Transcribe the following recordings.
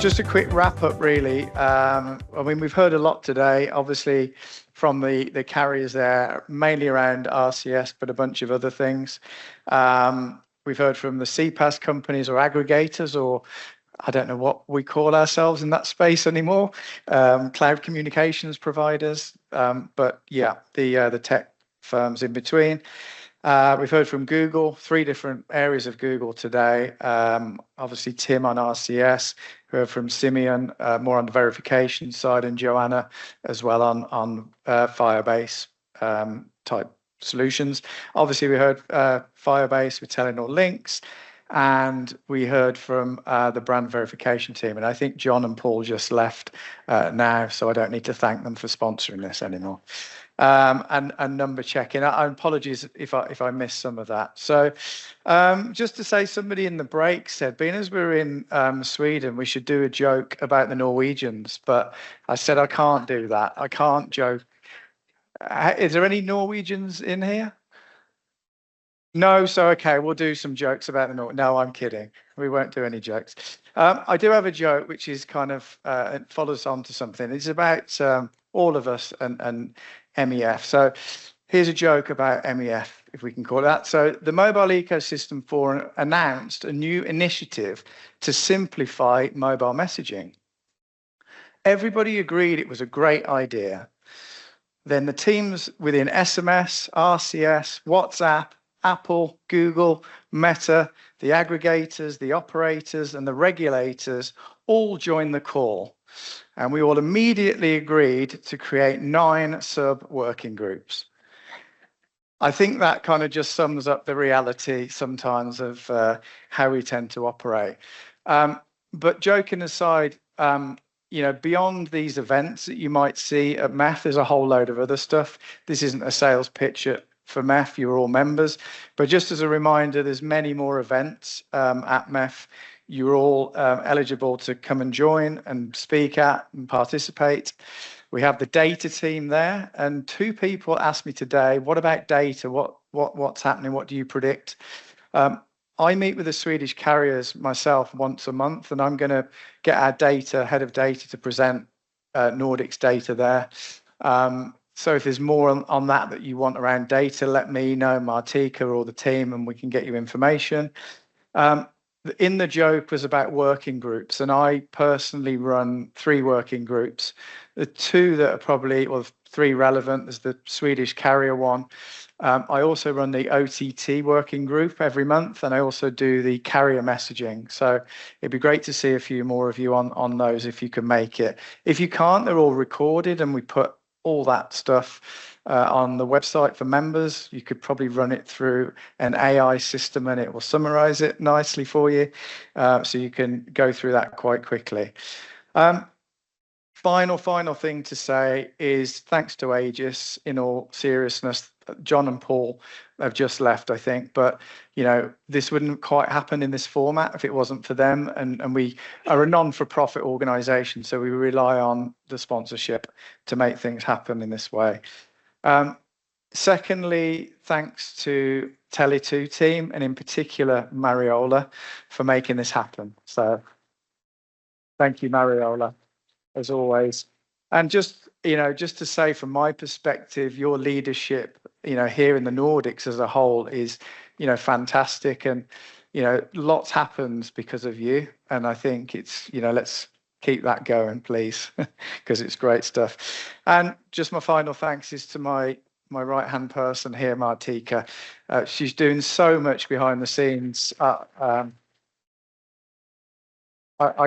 Just a quick wrap up, really. I mean, we've heard a lot today, obviously, from the carriers there, mainly around RCS, but a bunch of other things. We've heard from the CPaaS companies or aggregators, or I don't know what we call ourselves in that space anymore, cloud communications providers. But yeah, the tech firms in between. We've heard from Google, 3 different areas of Google today. Obviously, Tim on RCS, heard from Simeon, more on the verification side, and Joanna as well on Firebase type solutions. Obviously, we heard Firebase with Telenor Links, and we heard from the brand verification team. And I think John and Paul just left now, so I don't need to thank them for sponsoring this anymore. And number checking. Apologies if I missed some of that. So just to say, somebody in the break said, being as we're in Sweden, we should do a joke about the Norwegians. But I said I can't do that. I can't joke. Is there any Norwegians in here? No, so okay, we'll do some jokes about the North. No, I'm kidding. We won't do any jokes. I do have a joke, which is kind of it follows on to something. It's about all of us and MEF. So here's a joke about MEF, if we can call it that. So the Mobile Ecosystem Forum announced a new initiative to simplify mobile messaging. Everybody agreed it was a great idea. Then the teams within SMS, RCS, WhatsApp, Apple, Google, Meta, the aggregators, the operators, and the regulators all joined the call. And we all immediately agreed to create 9 sub-working groups. I think that kind of just sums up the reality sometimes of how we tend to operate. But joking aside, you know, beyond these events that you might see at MEF, there's a whole load of other stuff. This isn't a sales pitch for MEF, you're all members. But just as a reminder, there's many more events at MEF. You're all eligible to come and join and speak at and participate. We have the data team there, and 2 people asked me today, what about data? What's happening? What do you predict? I meet with the Swedish carriers myself once a month, and I'm going to get our head of data to present Nordics data there. So if there's more on that you want around data, let me know, Martika or the team, and we can get you information. In the joke was about working groups, and I personally run 3 working groups. The 2 that are probably, well, 3 relevant, there's the Swedish carrier one. I also run the OTT working group every month, and I also do the carrier messaging. So it'd be great to see a few more of you on those if you can make it. If you can't, they're all recorded, and we put all that stuff on the website for members. You could probably run it through an AI system and it will summarize it nicely for you. So you can go through that quite quickly. Final thing to say is thanks to Aegis. In all seriousness, John and Paul have just left, I think, but you know, this wouldn't quite happen in this format if it wasn't for them. And we are a non-for-profit organization, so we rely on the sponsorship to make things happen in this way. Secondly, thanks to Tele2 team, and in particular Mariola, for making this happen. So thank you, Mariola, as always. And just, you know, just to say from my perspective, your leadership, you know, here in the Nordics as a whole is, you know, fantastic. And, you know, lots happens because of you. And I think it's, you know, let's keep that going, please, because it's great stuff. And just my final thanks is to my right-hand person here, Martika. She's doing so much behind the scenes. I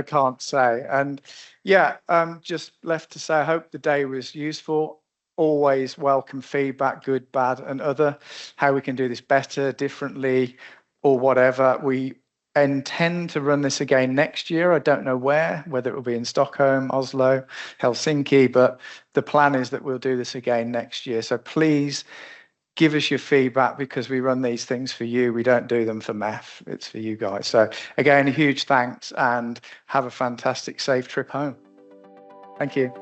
can't say. And yeah, just left to say, I hope the day was useful. Always welcome feedback, good, bad, and other, how we can do this better, differently, or whatever. We intend to run this again next year. I don't know whether it will be in Stockholm, Oslo, Helsinki, but the plan is that we'll do this again next year. So please give us your feedback, because we run these things for you. We don't do them for MEF. It's for you guys. So again, a huge thanks, and have a fantastic, safe trip home. Thank you.